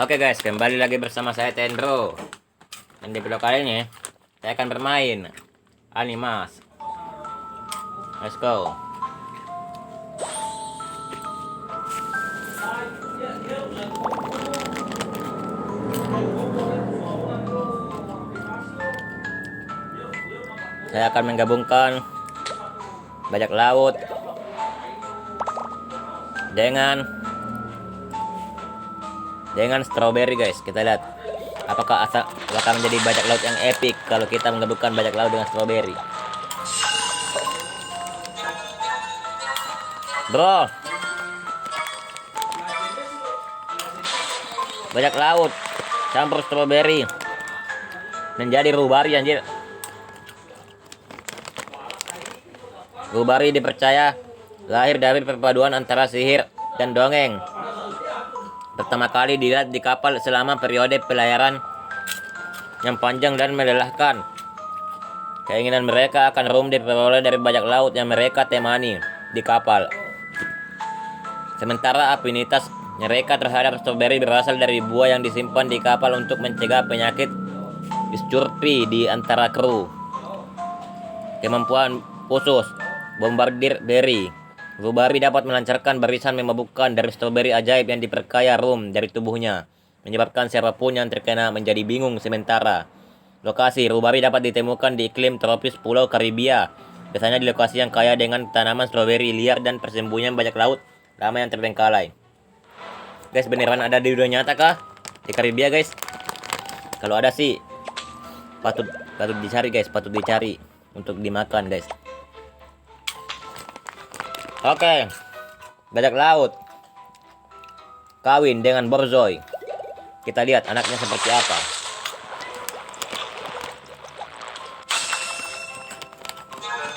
Oke guys, kembali lagi bersama saya Tendro. Dan di video kali ini saya akan bermain Animas. Let's go. Saya akan menggabungkan bajak laut dengan strawberry guys. Kita lihat apakah akan menjadi bajak laut yang epic kalau kita menggabungkan bajak laut dengan strawberry. Bro, bajak laut campur strawberry menjadi rubari anjir. Rubari dipercaya lahir dari perpaduan antara sihir dan dongeng. Pertama kali dilihat di kapal selama periode pelayaran yang panjang dan melelahkan. Keinginan mereka akan rum diperoleh dari bajak laut yang mereka temani di kapal. Sementara afinitas mereka terhadap strawberry berasal dari buah yang disimpan di kapal untuk mencegah penyakit discurpi di antara kru. Kemampuan khusus Bombardier Berry. Rubari dapat melancarkan barisan memabukkan dari strawberry ajaib yang diperkaya rum dari tubuhnya, menyebabkan siapapun yang terkena menjadi bingung sementara. Lokasi Rubari dapat ditemukan di iklim tropis Pulau Karibia, biasanya di lokasi yang kaya dengan tanaman strawberry liar dan persembunyian bajak laut lama yang terbengkalai. Guys, beneran ada di dunia nyata kah di Karibia guys? Kalau ada sih patut dicari guys, patut dicari untuk dimakan guys. Oke, bajak laut kawin dengan Borzoi. Kita lihat anaknya seperti apa.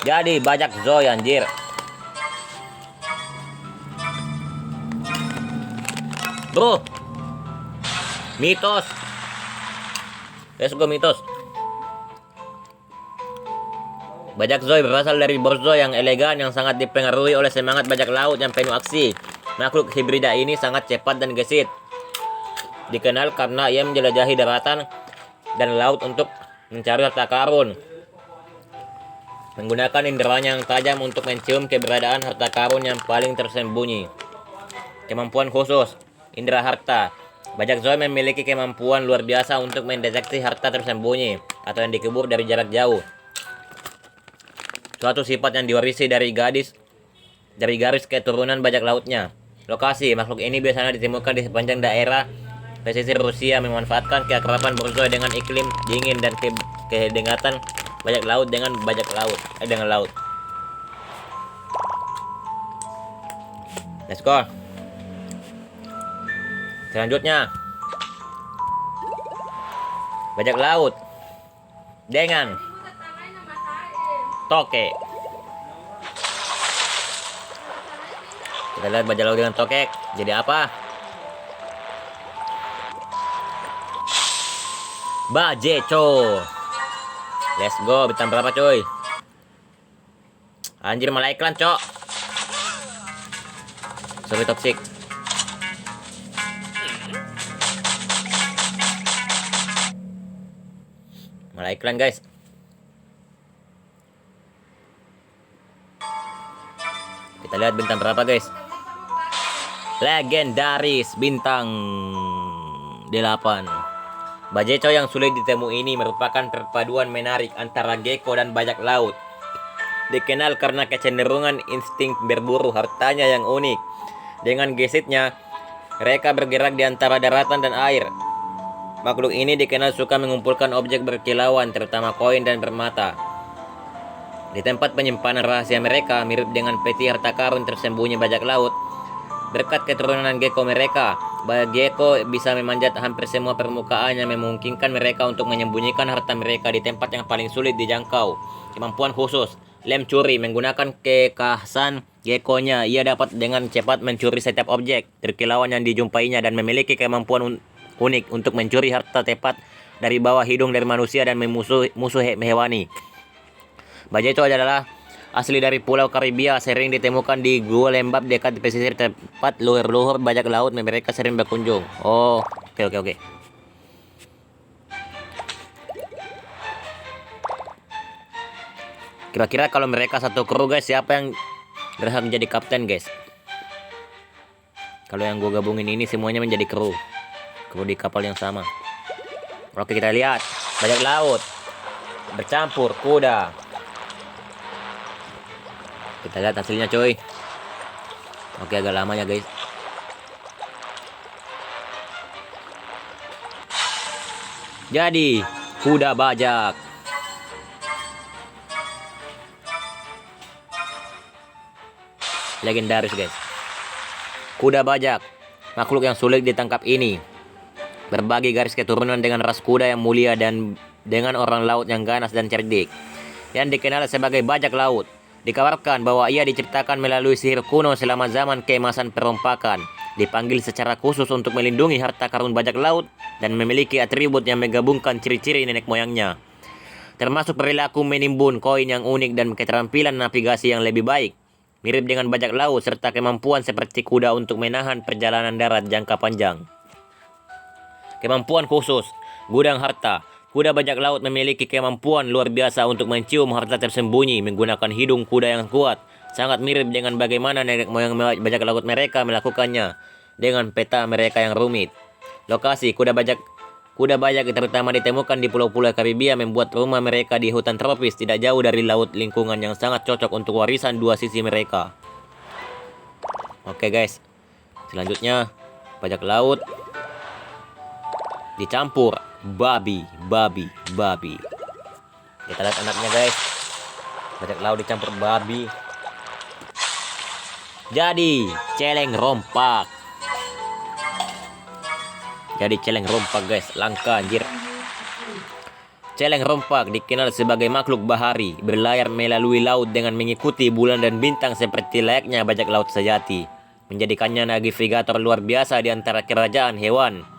Jadi bajak Zoy anjir. Bro, mitos. Let's go mitos. Bajak Zoy berasal dari Borzoi yang elegan yang sangat dipengaruhi oleh semangat bajak laut yang penuh aksi. Makhluk hibrida ini sangat cepat dan gesit. Dikenal karena ia menjelajahi daratan dan laut untuk mencari harta karun. Menggunakan inderanya yang tajam untuk mencium keberadaan harta karun yang paling tersembunyi. Kemampuan khusus indera harta. Bajak Zoy memiliki kemampuan luar biasa untuk mendeteksi harta tersembunyi atau yang dikubur dari jarak jauh. Suatu sifat yang diwarisi dari garis keturunan bajak lautnya. Lokasi makhluk ini biasanya ditemukan di sepanjang daerah pesisir Rusia, memanfaatkan keakraban Borzoi dengan iklim dingin dan kedekatan bajak laut dengan laut. Let's go. Selanjutnya bajak laut dengan tokek. Kita lihat bajak laut dengan tokek jadi apa? Bajeco. Let's go. Bintang berapa coy? Anjir malah iklan cok. Sorry toxic. Malah iklan guys. Kita lihat bintang berapa guys. Legendaris bintang 8. Bajeco yang sulit ditemui ini merupakan perpaduan menarik antara gecko dan bajak laut. Dikenal karena kecenderungan insting berburu hartanya yang unik. Dengan gesitnya, mereka bergerak di antara daratan dan air. Makhluk ini dikenal suka mengumpulkan objek berkilauan, terutama koin dan permata. Di tempat penyimpanan rahasia mereka, mirip dengan peti harta karun tersembunyi bajak laut. Berkat keturunan gecko mereka, gecko bisa memanjat hampir semua permukaan yang memungkinkan mereka untuk menyembunyikan harta mereka di tempat yang paling sulit dijangkau. Kemampuan khusus, lem curi. Menggunakan kekhasan geckonya, ia dapat dengan cepat mencuri setiap objek berkilauan yang dijumpainya dan memiliki kemampuan unik untuk mencuri harta tepat dari bawah hidung dari manusia dan musuh hewani. Bajeco adalah asli dari Pulau Karibia, sering ditemukan di gua lembab dekat pesisir tempat luhur-luhur bajak laut mereka sering berkunjung. Oh, Oke. Kira-kira kalau mereka satu kru guys, siapa yang berhak menjadi kapten guys? Kalau yang gue gabungin ini semuanya menjadi kru di kapal yang sama. Oke, kita lihat bajak laut bercampur kuda. Kita lihat hasilnya coy. Oke, agak lama ya guys. Jadi kuda bajak. Legendaris guys. Kuda bajak, makhluk yang sulit ditangkap ini berbagi garis keturunan dengan ras kuda yang mulia dan dengan orang laut yang ganas dan cerdik, yang dikenal sebagai bajak laut. Dikabarkan bahwa ia diciptakan melalui sihir kuno selama zaman keemasan perompakan. Dipanggil secara khusus untuk melindungi harta karun bajak laut dan memiliki atribut yang menggabungkan ciri-ciri nenek moyangnya, termasuk perilaku menimbun koin yang unik dan keterampilan navigasi yang lebih baik, mirip dengan bajak laut, serta kemampuan seperti kuda untuk menahan perjalanan darat jangka panjang. Kemampuan khusus, gudang harta. Kuda bajak laut memiliki kemampuan luar biasa untuk mencium harta tersembunyi menggunakan hidung kuda yang kuat. Sangat mirip dengan bagaimana nenek moyang bajak laut mereka melakukannya dengan peta mereka yang rumit. Lokasi kuda bajak terutama ditemukan di pulau-pulau Karibia, membuat rumah mereka di hutan tropis tidak jauh dari laut, lingkungan yang sangat cocok untuk warisan dua sisi mereka. Oke guys, selanjutnya bajak laut dicampur babi. Kita lihat anaknya guys. Bajak laut dicampur babi. Jadi celeng rompak. Guys, langka anjir. Celeng rompak dikenal sebagai makhluk bahari, berlayar melalui laut dengan mengikuti bulan dan bintang seperti layaknya bajak laut sejati, menjadikannya navigator luar biasa di antara kerajaan hewan.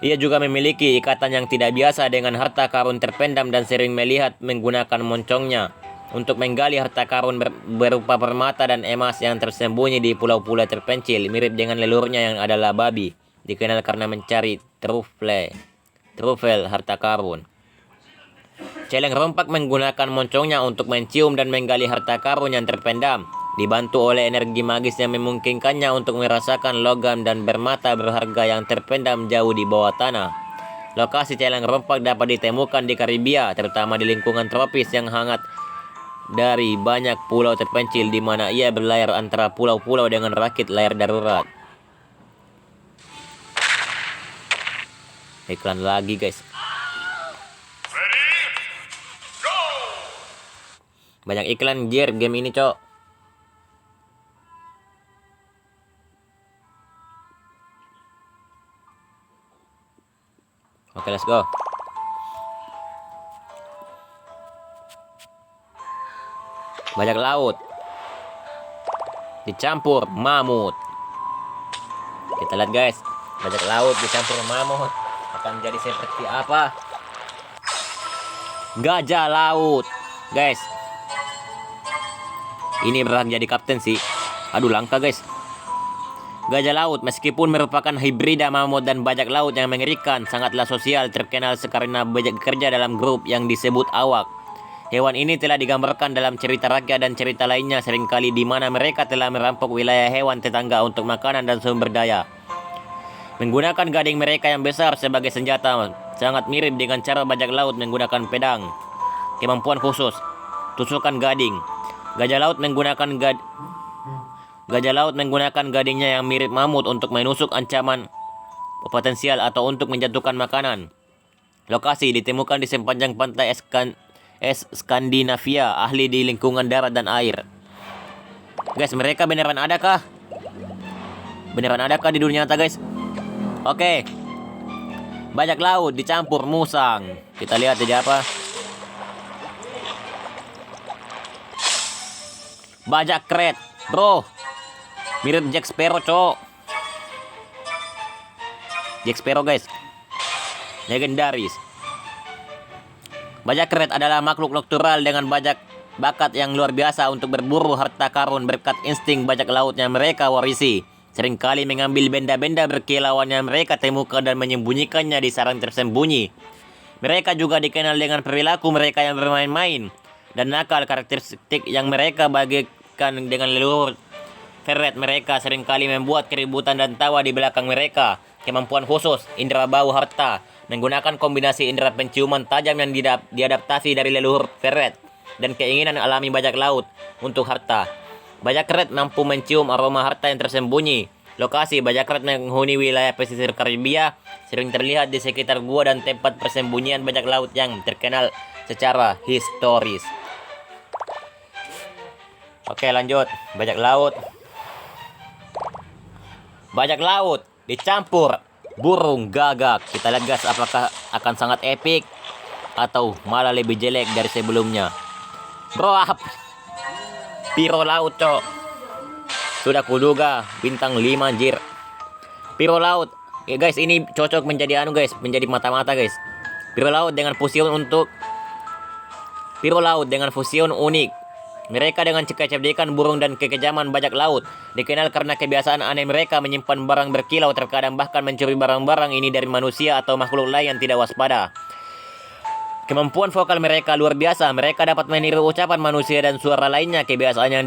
Ia juga memiliki ikatan yang tidak biasa dengan harta karun terpendam dan sering melihat menggunakan moncongnya untuk menggali harta karun berupa permata dan emas yang tersembunyi di pulau-pulau terpencil, mirip dengan leluhurnya yang adalah babi, dikenal karena mencari trufel harta karun. Celeng rompak menggunakan moncongnya untuk mencium dan menggali harta karun yang terpendam, dibantu oleh energi magis yang memungkinkannya untuk merasakan logam dan permata berharga yang terpendam jauh di bawah tanah. Lokasi celeng rompak dapat ditemukan di Karibia, terutama di lingkungan tropis yang hangat dari banyak pulau terpencil di mana ia berlayar antara pulau-pulau dengan rakit layar darurat. Iklan lagi guys. Banyak iklan jir game ini cok. Oke, let's go. Bajak laut dicampur mamut. Kita lihat guys, bajak laut dicampur mamut akan jadi seperti apa? Gajah laut, guys. Ini berhak jadi kapten sih. Aduh, langka guys. Gajah laut meskipun merupakan hibrida mamut dan bajak laut yang mengerikan, sangatlah sosial, terkenal karena bekerja dalam grup yang disebut awak. Hewan ini telah digambarkan dalam cerita rakyat dan cerita lainnya seringkali di mana mereka telah merampok wilayah hewan tetangga untuk makanan dan sumber daya. Menggunakan gading mereka yang besar sebagai senjata, sangat mirip dengan cara bajak laut menggunakan pedang. Kemampuan khusus, tusukan gading. Gajah laut menggunakan gadingnya yang mirip mamut untuk menusuk ancaman potensial atau untuk menjatuhkan makanan. Lokasi ditemukan di sepanjang pantai Skandinavia, ahli di lingkungan darat dan air. Guys, mereka beneran adakah? Di dunia nyata guys? Oke. Bajak laut dicampur musang. Kita lihat jadi apa? Bajak kret, bro. Mirip Jack Sparrow, cok. Jack Sparrow, guys. Legendaris. Bajak kret adalah makhluk nocturnal dengan bakat yang luar biasa untuk berburu harta karun berkat insting bajak laut yang mereka warisi. seringkali mengambil benda-benda berkilauan yang mereka temukan dan menyembunyikannya di sarang tersembunyi. Mereka juga dikenal dengan perilaku mereka yang bermain-main dan nakal, karakteristik yang mereka bagikan dengan leluhur ferret. Mereka seringkali membuat keributan dan tawa di belakang mereka. Kemampuan khusus, indera bau harta, menggunakan kombinasi indera penciuman tajam yang diadaptasi dari leluhur ferret dan keinginan alami bajak laut untuk harta. Bajak keret mampu mencium aroma harta yang tersembunyi. Lokasi bajak keret menghuni wilayah pesisir Karibia, sering terlihat di sekitar gua dan tempat persembunyian bajak laut yang terkenal secara historis. Oke, lanjut. Bajak laut. Bajak laut dicampur burung gagak. Kita lihat guys, apakah akan sangat epik atau malah lebih jelek dari sebelumnya. Bro, Piro laut, cok. Sudah kuduga bintang 5 anjir. Piro laut. Ya guys, ini cocok menjadi guys, menjadi mata-mata guys. Piro laut dengan fusion unik. Mereka dengan kecerdikan burung dan kekejaman bajak laut dikenal karena kebiasaan aneh mereka menyimpan barang berkilau, terkadang bahkan mencuri barang-barang ini dari manusia atau makhluk lain yang tidak waspada. Kemampuan vokal mereka luar biasa. Mereka dapat meniru ucapan manusia dan suara lainnya. Kebiasaan yang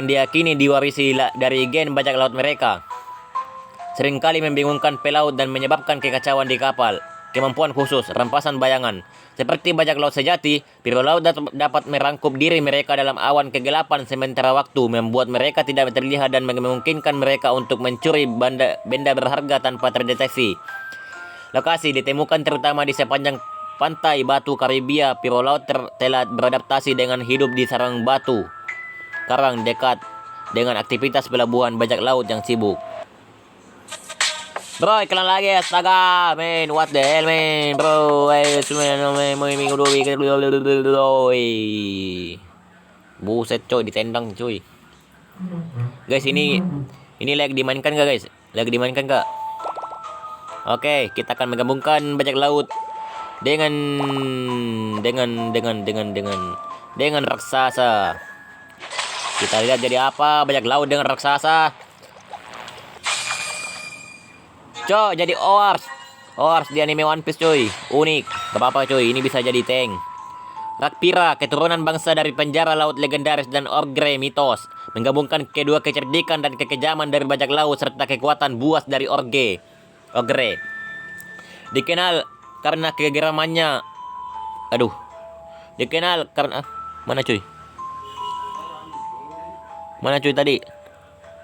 diyakini diwarisi dari gen bajak laut mereka. Seringkali membingungkan pelaut dan menyebabkan kekacauan di kapal. Kemampuan khusus, rampasan bayangan. Seperti bajak laut sejati, piro laut dapat merangkup diri mereka dalam awan kegelapan sementara waktu, membuat mereka tidak terlihat dan memungkinkan mereka untuk mencuri benda berharga tanpa terdeteksi. Lokasi ditemukan terutama di sepanjang pantai batu Karibia. Piro laut telah beradaptasi dengan hidup di sarang batu karang dekat dengan aktivitas pelabuhan bajak laut yang sibuk. Bro, iklan lagi, astaga, man, what the hell, man, bro, minggu 2 buset coy, ditendang coy. Guys, ini lagi dimainkan gak guys? Lagi dimainkan gak? Oke, kita akan menggabungkan bajak laut dengan raksasa. Kita lihat jadi apa bajak laut dengan raksasa. Coy, jadi Oars di anime One Piece coy. Unik, gak apa-apa coy, ini bisa jadi tank. Rakpira, keturunan bangsa dari penjara laut legendaris dan Ogre mitos, menggabungkan kedua kecerdikan dan kekejaman dari bajak laut serta kekuatan buas dari Ogre. Dikenal karena kegeramannya. Dikenal karena Mana cuy tadi?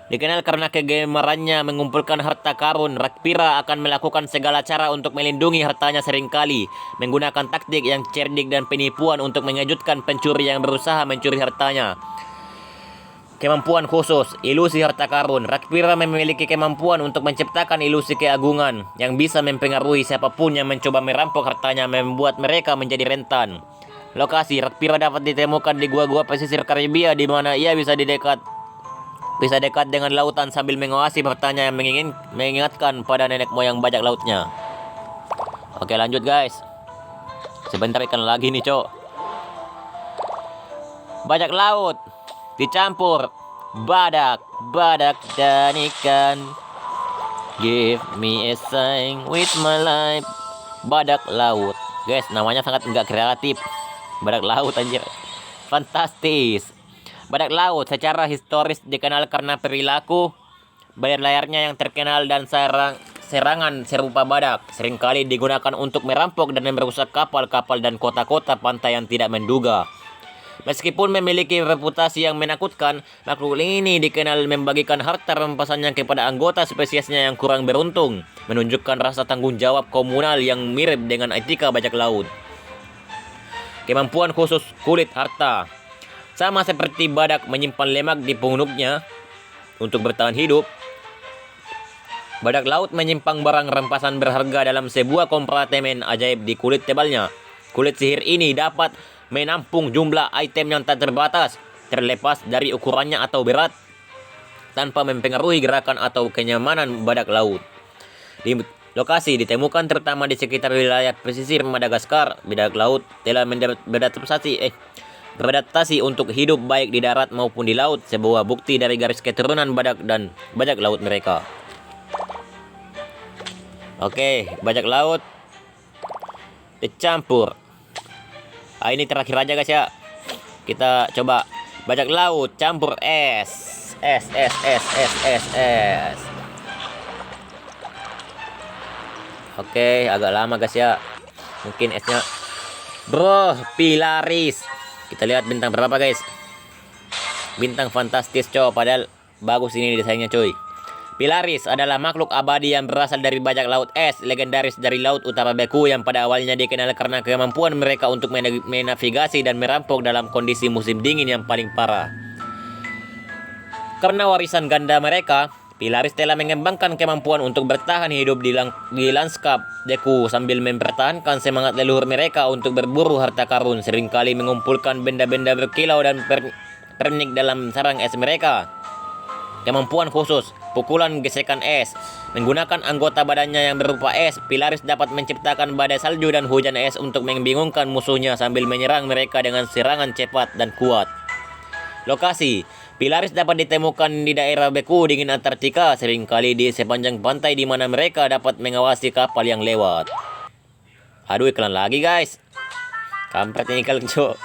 Dikenal karena kegemarannya mengumpulkan harta karun. Rakpira akan melakukan segala cara untuk melindungi hartanya, seringkali menggunakan taktik yang cerdik dan penipuan untuk mengejutkan pencuri yang berusaha mencuri hartanya. Kemampuan khusus, ilusi harta karun. Rakpira memiliki kemampuan untuk menciptakan ilusi keagungan yang bisa mempengaruhi siapapun yang mencoba merampok hartanya, membuat mereka menjadi rentan. Lokasi, Rakpira dapat ditemukan di gua-gua pesisir Karibia, di mana ia bisa dekat dengan lautan sambil mengawasi hartanya yang mengingatkan pada nenek moyang bajak lautnya. Oke, lanjut guys. Sebentar ikan lagi nih, cok. Bajak laut dicampur badak dan ikan. Give me a sign with my life. Badak laut. Guys, namanya sangat enggak kreatif. Badak laut anjir. Fantastis. Badak laut secara historis dikenal karena perilaku berlayarnya yang terkenal dan serangan serupa badak. Seringkali digunakan untuk merampok dan merusak kapal-kapal dan kota-kota pantai yang tidak menduga. Meskipun memiliki reputasi yang menakutkan, makhluk ini dikenal membagikan harta rampasannya kepada anggota spesiesnya yang kurang beruntung, menunjukkan rasa tanggung jawab komunal yang mirip dengan etika bajak laut. Kemampuan khusus kulit harta. Sama seperti badak menyimpan lemak di punggungnya untuk bertahan hidup, badak laut menyimpan barang rampasan berharga dalam sebuah kompartemen ajaib di kulit tebalnya. Kulit sihir ini dapat menampung jumlah item yang tak terbatas, terlepas dari ukurannya atau berat, tanpa mempengaruhi gerakan atau kenyamanan badak laut. Di lokasi ditemukan terutama di sekitar wilayah pesisir Madagaskar. Badak laut telah beradaptasi untuk hidup baik di darat maupun di laut, sebuah bukti dari garis keturunan badak dan bajak laut mereka. Oke, bajak laut dicampur. Ini terakhir aja guys ya. Kita coba bajak laut campur es. Es. Oke, agak lama guys ya. Mungkin esnya. Bro, Pilaris. Kita lihat bintang berapa guys. Bintang fantastis coy, padahal bagus ini desainnya coy. Pilaris adalah makhluk abadi yang berasal dari bajak laut es legendaris dari Laut Utara Beku yang pada awalnya dikenal karena kemampuan mereka untuk menavigasi dan merampok dalam kondisi musim dingin yang paling parah. Karena warisan ganda mereka, Pilaris telah mengembangkan kemampuan untuk bertahan hidup di lanskap Deku sambil mempertahankan semangat leluhur mereka untuk berburu harta karun, seringkali mengumpulkan benda-benda berkilau dan pernik dalam sarang es mereka. Kemampuan khusus, pukulan gesekan es. Menggunakan anggota badannya yang berupa es, Pilaris dapat menciptakan badai salju dan hujan es untuk membingungkan musuhnya sambil menyerang mereka dengan serangan cepat dan kuat. Lokasi, Pilaris dapat ditemukan di daerah Beku dingin Antartika, seringkali di sepanjang pantai di mana mereka dapat mengawasi kapal yang lewat. Aduh, iklan lagi guys. Kampret ini kalian cok.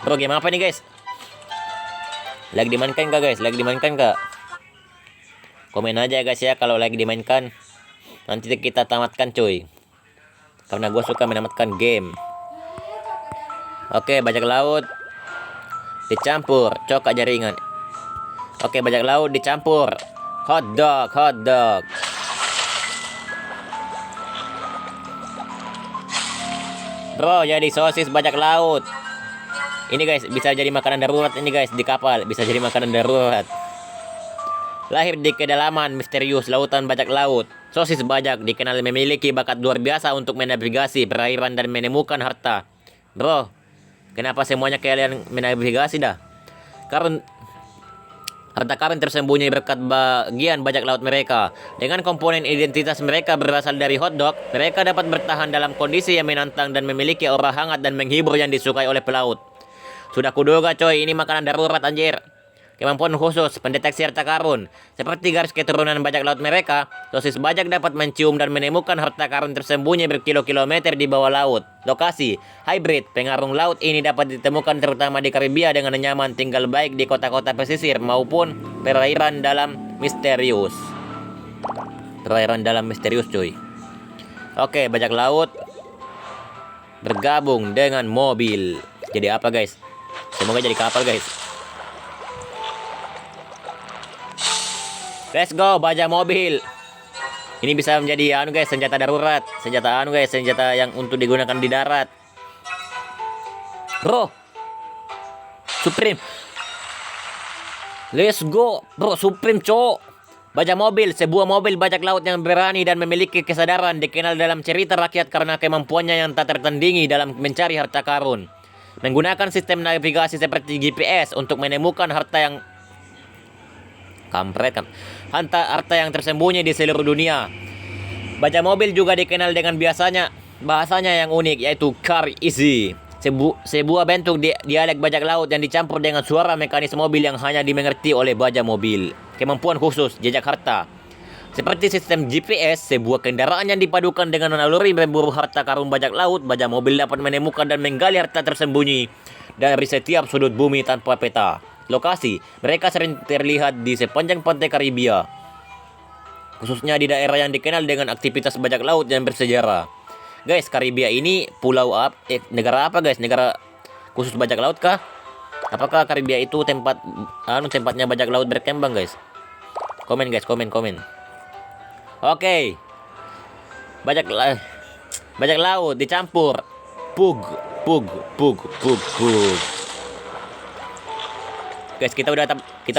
Bro, game apa nih guys? Lagi dimainkan kah guys? Lagi dimainkan kah? Komen aja guys ya kalau lagi dimainkan. Nanti kita tamatkan cuy. Karena gue suka menamatkan game. Oke, bajak laut dicampur cokak jaringan. Oke, bajak laut dicampur hotdog. Bro, jadi sosis bajak laut. Ini guys, bisa jadi makanan darurat ini guys, di kapal. Bisa jadi makanan darurat. Lahir di kedalaman misterius lautan bajak laut, sosis bajak dikenal memiliki bakat luar biasa untuk menavigasi perairan dan menemukan harta. Bro, kenapa semuanya kalian menavigasi dah? Karena harta karun tersembunyi berkat bagian bajak laut mereka. Dengan komponen identitas mereka berasal dari hotdog, mereka dapat bertahan dalam kondisi yang menantang dan memiliki aura hangat dan menghibur yang disukai oleh pelaut. Sudah kuduga coy, ini makanan darurat anjir. Kemampuan khusus, pendeteksi harta karun. Seperti garis keturunan bajak laut mereka, sosis bajak dapat mencium dan menemukan harta karun tersembunyi berkilo-kilometer di bawah laut. Lokasi, hybrid, pengarung laut ini dapat ditemukan terutama di Karibia dengan nyaman tinggal baik di kota-kota pesisir maupun perairan dalam misterius. Perairan dalam misterius cuy. Oke, bajak laut bergabung dengan mobil. Jadi apa guys? Semoga jadi kapal guys. Let's go, bajak mobil. Ini bisa menjadi guys, senjata darurat. Senjata guys, senjata yang untuk digunakan di darat. Bro, Supreme. Let's go, bro, Supreme cok. Bajak mobil, sebuah mobil bajak laut yang berani dan memiliki kesadaran, dikenal dalam cerita rakyat karena kemampuannya yang tak tertandingi dalam mencari harta karun. Menggunakan sistem navigasi seperti GPS untuk menemukan harta yang harta yang tersembunyi di seluruh dunia. Bajak mobil juga dikenal dengan bahasanya yang unik, yaitu car easy. Sebuah bentuk dialek bajak laut yang dicampur dengan suara mekanis mobil yang hanya dimengerti oleh bajak mobil. Kemampuan khusus, jejak harta. Seperti sistem GPS, sebuah kendaraan yang dipadukan dengan naluri memburu harta karun bajak laut, bajak mobil dapat menemukan dan menggali harta tersembunyi dari setiap sudut bumi tanpa peta. Lokasi, mereka sering terlihat di sepanjang pantai Karibia, khususnya di daerah yang dikenal dengan aktivitas bajak laut yang bersejarah. Guys, Karibia ini negara apa guys? Negara khusus bajak laut kah? Apakah Karibia itu tempatnya bajak laut berkembang guys? Komen guys, komen. Oke. Bajak laut dicampur pug. Guys, kita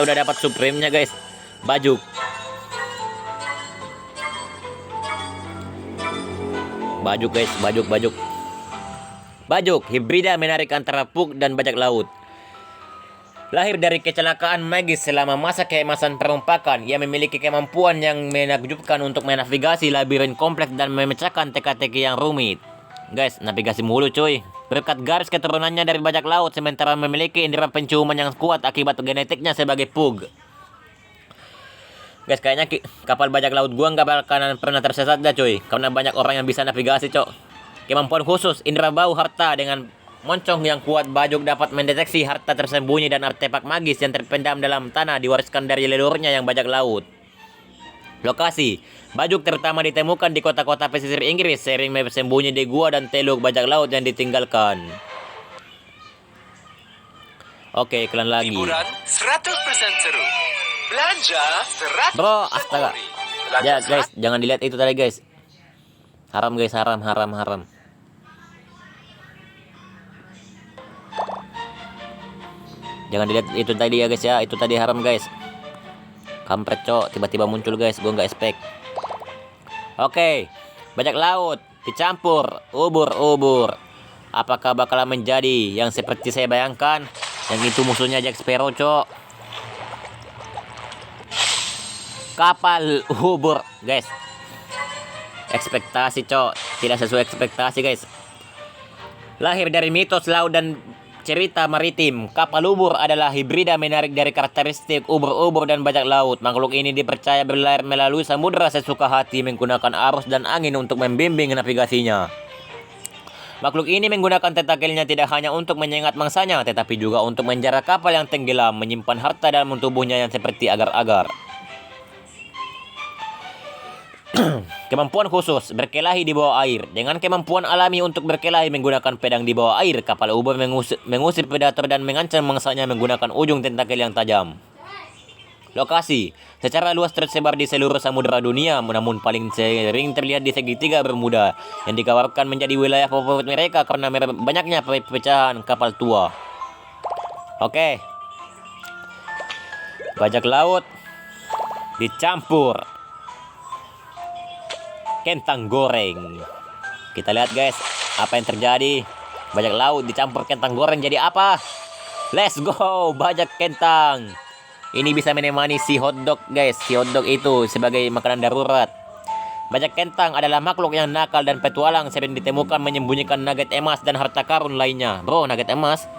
udah dapat Supreme-nya guys. Bajuk. Guys, bajuk. Bajuk hibrida menarik antara pug dan bajak laut. Lahir dari kecelakaan magis selama masa keemasan perompakan, ia memiliki kemampuan yang menakjubkan untuk menavigasi labirin kompleks dan memecahkan teka-teki yang rumit. Guys, navigasi mulu cuy. berkat garis keturunannya dari bajak laut, sementara memiliki indera penciuman yang kuat akibat genetiknya sebagai pug. Guys, kayaknya kapal bajak laut gua nggak bakalan pernah tersesat dah cuy, karena banyak orang yang bisa navigasi cok. Kemampuan khusus, indera bau harta dengan moncong yang kuat, Bajak dapat mendeteksi harta tersembunyi dan artefak magis yang terpendam dalam tanah diwariskan dari leluhurnya yang bajak laut. Lokasi, Bajak terutama ditemukan di kota-kota pesisir Inggris, sering bersembunyi di gua dan teluk bajak laut yang ditinggalkan. Oke, iklan lagi. Liburan 100% seru. Belanja 100% Bro, astaga. ori. Ya Belanja guys, jangan dilihat itu tadi guys. Haram guys, haram. Jangan dilihat itu tadi ya guys ya, itu tadi haram guys. Kampret cok, tiba-tiba muncul guys, gue nggak expect. Oke, bajak laut dicampur ubur-ubur. Apakah bakalan menjadi yang seperti saya bayangkan? Yang itu musuhnya Jack Sparrow cok. Kapal ubur guys. Ekspektasi cok, tidak sesuai ekspektasi guys. Lahir dari mitos laut dan cerita maritim, kapal ubur adalah hibrida menarik dari karakteristik ubur-ubur dan bajak laut. Makhluk ini dipercaya berlayar melalui samudera sesuka hati menggunakan arus dan angin untuk membimbing navigasinya. Makhluk ini menggunakan tentakelnya tidak hanya untuk menyengat mangsanya, tetapi juga untuk menjara kapal yang tenggelam, menyimpan harta dalam tubuhnya yang seperti agar-agar. Kemampuan khusus, berkelahi di bawah air. Dengan kemampuan alami untuk berkelahi menggunakan pedang di bawah air, kapal ubur mengusir predator dan mengancam mangsanya menggunakan ujung tentakel yang tajam. Lokasi, secara luas tersebar di seluruh samudera dunia, namun paling sering terlihat di segitiga Bermuda, yang dikabarkan menjadi wilayah favorit mereka karena banyaknya pecahan kapal tua. Oke. Bajak laut dicampur kentang goreng. Kita lihat guys, apa yang terjadi. Bajak laut dicampur kentang goreng jadi apa? Let's go, bajak kentang. Ini bisa menemani si hotdog guys. Si hotdog itu sebagai makanan darurat. Bajak kentang adalah makhluk yang nakal dan petualang, sering ditemukan menyembunyikan nugget emas dan harta karun lainnya. Bro, nugget emas?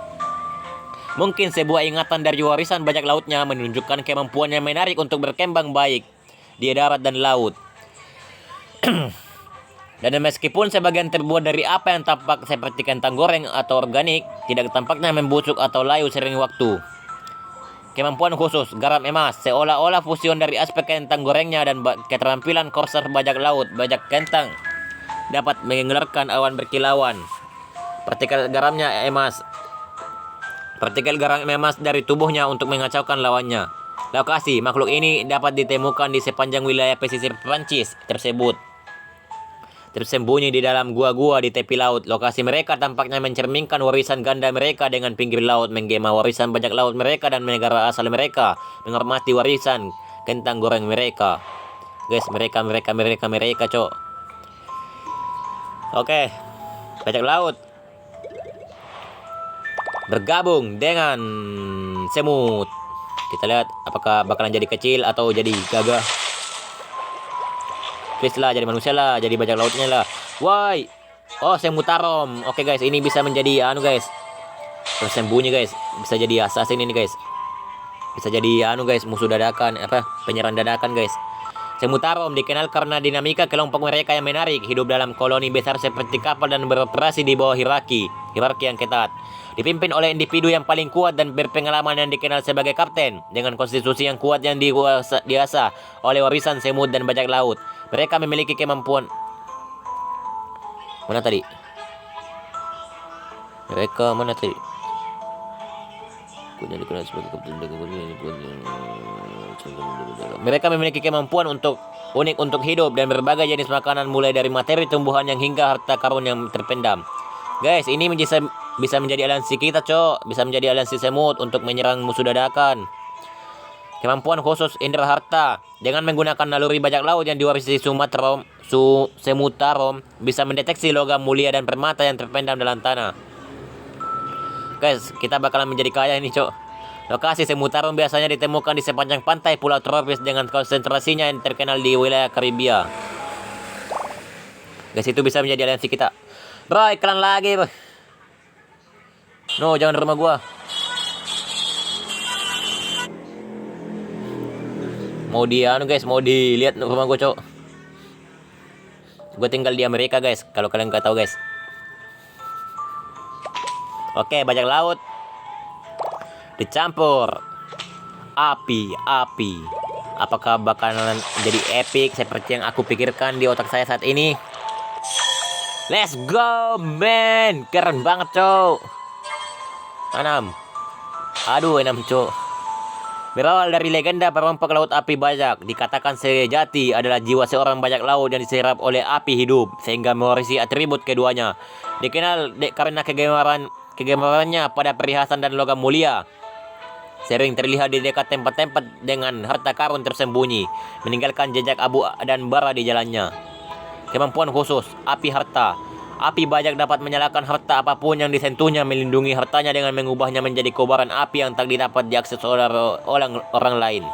Mungkin sebuah ingatan dari warisan bajak lautnya, menunjukkan kemampuannya menarik untuk berkembang baik di darat dan laut. Dan meskipun sebagian terbuat dari apa yang tampak seperti kentang goreng atau organik, tidak tampaknya membusuk atau layu sering waktu. Kemampuan khusus, garam emas, seolah-olah fusion dari aspek kentang gorengnya dan keterampilan korser bajak laut. Bajak kentang dapat mengeluarkan awan berkilauan. Partikel garam emas dari tubuhnya untuk mengacaukan lawannya. Lokasi, makhluk ini dapat ditemukan di sepanjang wilayah pesisir Prancis tersebut, tersembunyi di dalam gua-gua di tepi laut. Lokasi mereka tampaknya mencerminkan warisan ganda mereka dengan pinggir laut, menggema warisan bajak laut mereka dan negara asal mereka, menghormati warisan kentang goreng mereka. Guys, mereka cok. Oke, bajak laut bergabung dengan semut. Kita lihat apakah bakalan jadi kecil atau jadi gagah. Please lah, jadi manusia lah, jadi bajak lautnya lah. Woi. Oh, semut tarom. Oke guys, ini bisa menjadi guys. Tersembunyi guys. Bisa jadi assassin ini guys. Bisa jadi guys, musuh dadakan, penyerang dadakan guys. Semut tarom dikenal karena dinamika kelompok mereka yang menarik, hidup dalam koloni besar seperti kapal dan beroperasi di bawah hierarki yang ketat. Dipimpin oleh individu yang paling kuat dan berpengalaman yang dikenal sebagai kapten, dengan konstitusi yang kuat yang diasah oleh warisan semut dan bajak laut. Mereka memiliki kemampuan. Mana tadi? Mereka memiliki kemampuan unik untuk hidup dan berbagai jenis makanan, mulai dari materi tumbuhan yang hingga harta karun yang terpendam. Guys, ini bisa menjadi aliansi kita, cok. Bisa menjadi aliansi semut untuk menyerang musuh dadakan. Kemampuan khusus indera harta, dengan menggunakan naluri bajak laut yang diwarisi semut tarom, bisa mendeteksi logam mulia dan permata yang terpendam dalam tanah. Guys, kita bakalan menjadi kaya ini, cok. Lokasi semut tarom biasanya ditemukan di sepanjang pantai pulau tropis, dengan konsentrasinya yang terkenal di wilayah Karibia. Guys, itu bisa menjadi aliansi kita. Bro, iklan lagi, bro. No, jangan rumah gua. Mau guys, mau dilihat rumah gua, cok. Gua tinggal di Amerika, guys. Kalau kalian nggak tahu, guys. Oke, bajak laut dicampur api. Apakah bakalan jadi epic seperti yang aku pikirkan di otak saya saat ini? Let's go, man. Keren banget, cok. 6. Aduh, 6, cok. Berawal dari legenda perompak laut api bajak, dikatakan sejati adalah jiwa seorang bajak laut yang diserap oleh api hidup, sehingga mewarisi atribut keduanya. Dikenal karena kegemarannya pada perhiasan dan logam mulia. Sering terlihat di dekat tempat-tempat dengan harta karun tersembunyi, meninggalkan jejak abu dan bara di jalannya. Kemampuan khusus, api harta. Api bajak dapat menyalakan harta apapun yang disentuhnya, melindungi hartanya dengan mengubahnya menjadi kobaran api yang tak dapat diakses oleh orang lain.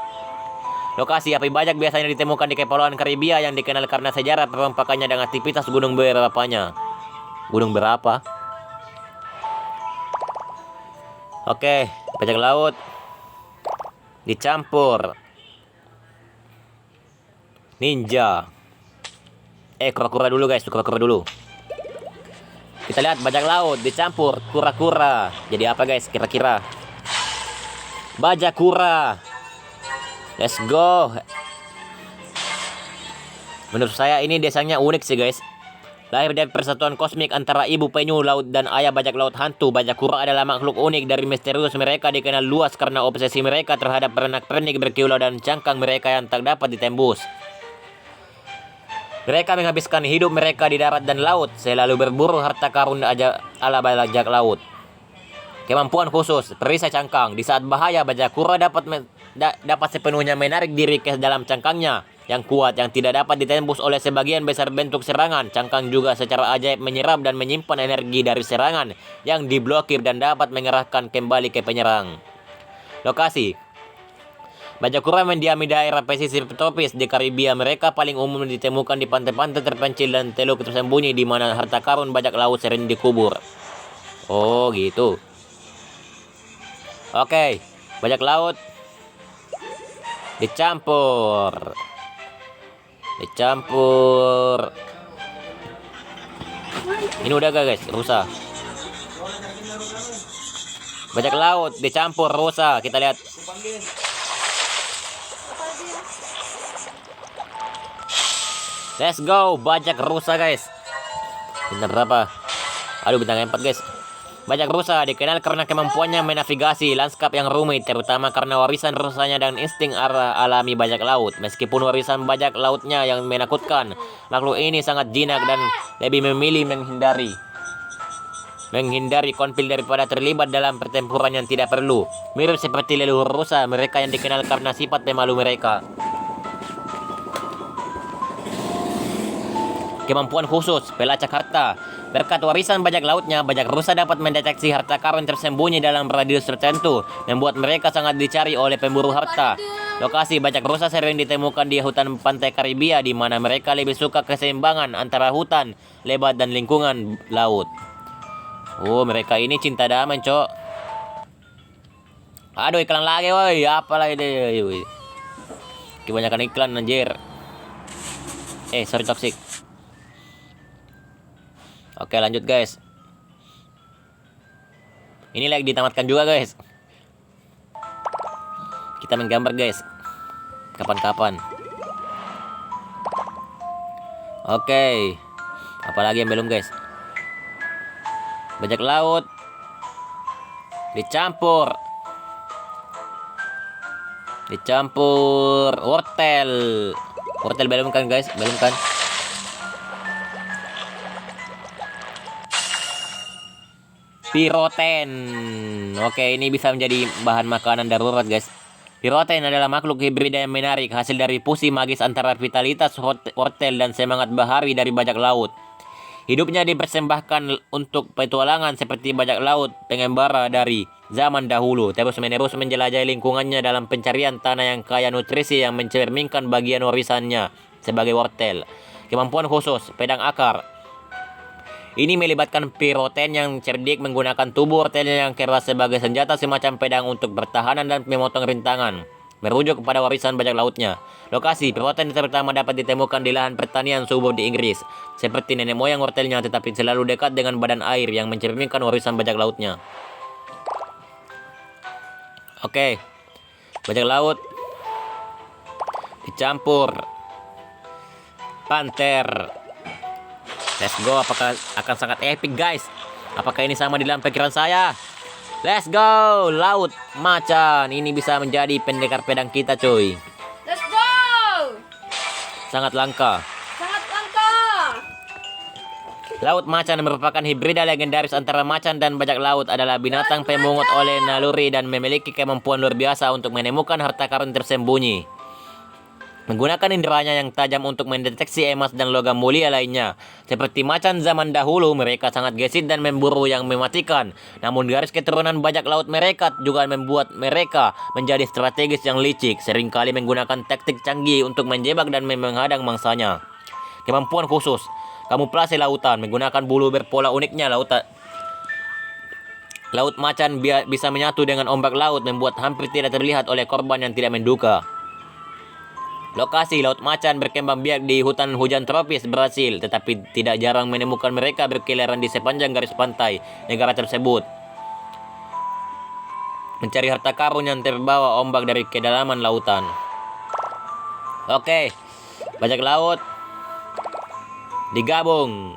Lokasi api bajak biasanya ditemukan di Kepulauan Karibia yang dikenal karena sejarah perompakannya dan aktivitas gunung berapanya. Gunung berapa? Oke, bajak laut dicampur ninja. Kura-kura dulu, guys, kura-kura dulu. Kita lihat bajak laut dicampur kura-kura. Jadi apa, guys, kira-kira? Bajak kura. Let's go. Menurut saya ini desanya unik sih, guys. Lahir dari persatuan kosmik antara ibu penyu laut dan ayah bajak laut hantu, bajak kura adalah makhluk unik dari misterius mereka dikenal luas karena obsesi mereka terhadap pernak-pernik berkilau dan cangkang mereka yang tak dapat ditembus. Mereka menghabiskan hidup mereka di darat dan laut, selalu berburu harta karun ala bajak laut. Kemampuan khusus, perisai cangkang. Di saat bahaya, bajak kura dapat sepenuhnya menarik diri ke dalam cangkangnya yang kuat, yang tidak dapat ditembus oleh sebagian besar bentuk serangan. Cangkang juga secara ajaib menyerap dan menyimpan energi dari serangan yang diblokir dan dapat mengerahkan kembali ke penyerang. Lokasi, bajak kura mendiami daerah pesisir tropis di Karibia. Mereka paling umum ditemukan di pantai-pantai terpencil dan teluk tersembunyi di mana harta karun bajak laut sering dikubur. Oh, gitu. Oke, bajak laut dicampur. Ini udah gak, guys? Rusa. Bajak laut dicampur rusa. Kita lihat. Let's go, bajak rusa, guys. Bintang berapa? Aduh, bintang 4, guys. Bajak rusa dikenal karena kemampuannya menavigasi lanskap yang rumit, terutama karena warisan rusanya dan insting alami bajak laut. Meskipun warisan bajak lautnya yang menakutkan, makhluk ini sangat jinak dan lebih memilih menghindari konflik daripada terlibat dalam pertempuran yang tidak perlu. Mirip seperti leluhur rusa, mereka yang dikenal karena sifat pemalu mereka. Kemampuan khusus, pelacak harta. Berkat warisan bajak lautnya, bajak rusa dapat mendeteksi harta karun tersembunyi dalam radius tertentu, membuat mereka sangat dicari oleh pemburu harta. Lokasi bajak rusa sering ditemukan di hutan pantai Karibia, di mana mereka lebih suka keseimbangan antara hutan lebat dan lingkungan laut. Oh, mereka ini cinta damai, cok. Aduh, iklan lagi, woi. Apalah ini, woi. Kebanyakan iklan, anjir. Sorry, toxic. Oke, lanjut, guys. Ini lagi ditamatkan juga, guys. Kita menggambar, guys. Kapan-kapan. Oke. Apalagi yang belum, guys? Bajak laut dicampur wortel belum kan, guys? Belum kan? Piroten. Oke, ini bisa menjadi bahan makanan darurat, guys. Piroten adalah makhluk hibrida yang menarik, hasil dari fusi magis antara vitalitas wortel dan semangat bahari dari bajak laut. Hidupnya dipersembahkan untuk petualangan seperti bajak laut pengembara dari zaman dahulu, terus-menerus menjelajahi lingkungannya dalam pencarian tanah yang kaya nutrisi yang mencerminkan bagian warisannya sebagai wortel. Kemampuan khusus, pedang akar. Ini melibatkan piroten yang cerdik menggunakan tubuh ortelnya yang keras sebagai senjata semacam pedang untuk bertahanan dan memotong rintangan. Merujuk kepada warisan bajak lautnya. Lokasi piroten terutama dapat ditemukan di lahan pertanian subur di Inggris, seperti nenek moyang ortelnya, tetapi selalu dekat dengan badan air yang mencerminkan warisan bajak lautnya. Oke, bajak laut dicampur panter. Let's go, apakah akan sangat epic guys? Apakah ini sama di dalam pikiran saya? Let's go, laut macan. Ini bisa menjadi pendekar pedang kita coy. Let's go! Sangat langka. Sangat langka! Laut macan merupakan hibrida legendaris antara macan dan bajak laut. Adalah binatang pemungut oleh naluri dan memiliki kemampuan luar biasa untuk menemukan harta karun tersembunyi. Menggunakan inderanya yang tajam untuk mendeteksi emas dan logam mulia lainnya. Seperti macan zaman dahulu, mereka sangat gesit dan memburu yang mematikan. Namun garis keturunan bajak laut mereka juga membuat mereka menjadi strategis yang licik, seringkali menggunakan taktik canggih untuk menjebak dan menghadang mangsanya. Kemampuan khusus, kamuflase lautan, menggunakan bulu berpola uniknya laut macan bisa menyatu dengan ombak laut, membuat hampir tidak terlihat oleh korban yang tidak menduga. Lokasi laut macan berkembang biak di hutan hujan tropis Brasil, tetapi tidak jarang menemukan mereka berkeliaran di sepanjang garis pantai negara tersebut, mencari harta karun yang terbawa ombak dari kedalaman lautan. Oke, bajak laut digabung.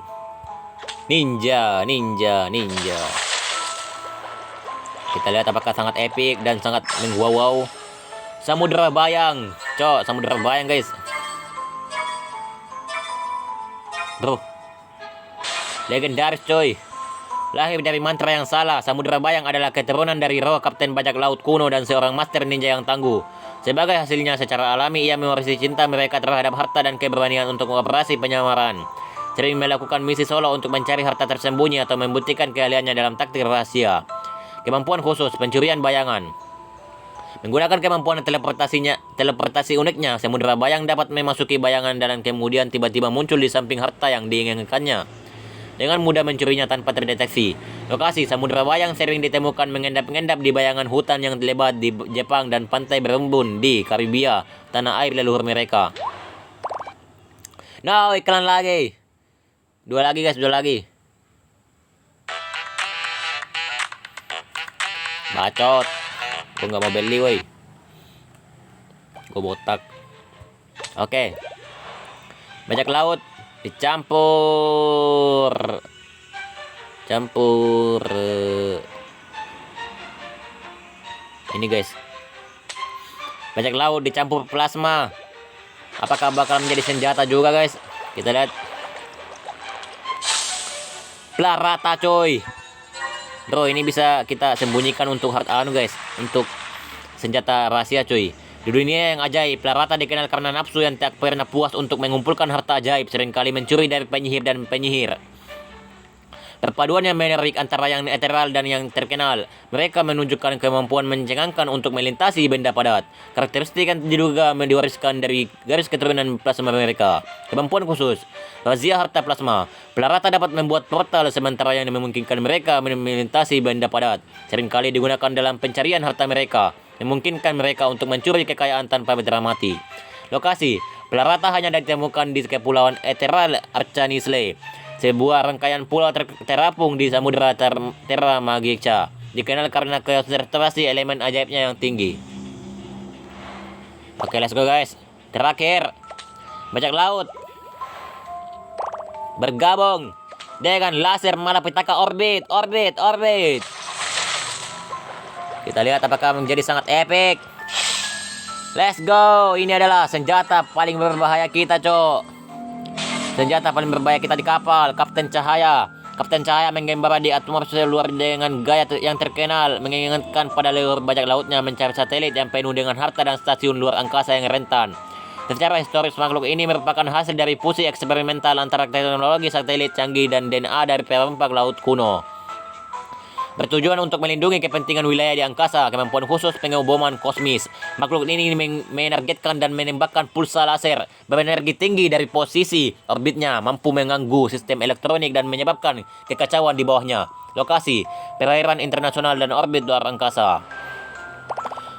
Ninja. Kita lihat apakah sangat epic dan sangat wow. Samudra bayang, samudra bayang guys. Bro, legendaris coy. Lahir dari mantra yang salah, samudra bayang adalah keturunan dari roh kapten bajak laut kuno dan seorang master ninja yang tangguh. Sebagai hasilnya, secara alami ia mewarisi cinta mereka terhadap harta dan keberanian untuk mengoperasi penyamaran. Sering melakukan misi solo untuk mencari harta tersembunyi atau membuktikan keahliannya dalam taktik rahasia. Kemampuan khusus, pencurian bayangan. Menggunakan kemampuan teleportasi uniknya, samudra bayang dapat memasuki bayangan dan kemudian tiba-tiba muncul di samping harta yang diinginkannya. Dengan mudah mencurinya tanpa terdeteksi. Lokasi samudra bayang sering ditemukan mengendap-endap di bayangan hutan yang lebat di Jepang dan pantai berembun di Karibia, tanah air leluhur mereka. No, iklan lagi. Dua lagi guys, Bacot. Gue gak mau beli woi. Gue botak. Oke. Bajak laut dicampur. Ini guys. Bajak laut dicampur plasma. Apakah bakal menjadi senjata juga guys? Kita lihat. Plarata coy. Bro, ini bisa kita sembunyikan untuk guys, untuk senjata rahasia coy. Di dunia yang ajaib, Plarata dikenal karena nafsu yang tak pernah puas untuk mengumpulkan harta ajaib, seringkali mencuri dari penyihir dan penyihir. Perpaduan yang menarik antara yang eteral dan yang terkenal. Mereka menunjukkan kemampuan mencengangkan untuk melintasi benda padat. Karakteristik yang diduga diwariskan dari garis keturunan plasma mereka. Kemampuan khusus, razia harta plasma. Plarata dapat membuat portal sementara yang memungkinkan mereka melintasi benda padat. Seringkali digunakan dalam pencarian harta mereka, memungkinkan mereka untuk mencuri kekayaan tanpa mati. Lokasi, Plarata hanya ditemukan di Kepulauan Eteral Archanisle, sebuah rangkaian pulau terapung di Samudra Terra Magica, dikenal karena konsentrasi elemen ajaibnya yang tinggi. Oke, let's go guys. Terakhir, bajak laut bergabung dengan laser Malapitaka orbit. Kita lihat apakah menjadi sangat epic. Let's go. Ini adalah senjata paling berbahaya kita, cok. Senjata paling berbahaya kita di kapal, Kapten Cahaya. Kapten Cahaya mengembara di atmosfer luar dengan gaya yang terkenal, mengingatkan pada leluhur bajak lautnya mencari satelit yang penuh dengan harta dan stasiun luar angkasa yang rentan. Secara historis, makhluk ini merupakan hasil dari fusi eksperimental antara teknologi satelit canggih dan DNA dari perompak laut kuno. Bertujuan untuk melindungi kepentingan wilayah di angkasa, kemampuan khusus pengoboman kosmis. Makhluk ini menargetkan dan menembakkan pulsa laser berenergi tinggi dari posisi orbitnya, mampu mengganggu sistem elektronik dan menyebabkan kekacauan di bawahnya. Lokasi, perairan internasional dan orbit luar angkasa.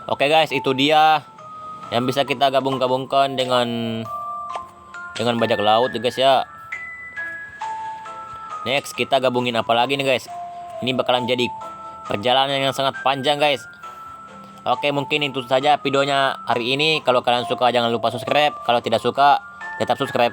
Oke guys, itu dia yang bisa kita gabung-gabungkan dengan bajak laut guys ya. Next, kita gabungin apa lagi nih guys? Ini bakalan jadi perjalanan yang sangat panjang guys. Oke, mungkin itu saja videonya hari ini. Kalau kalian suka jangan lupa subscribe. Kalau tidak suka, tetap subscribe.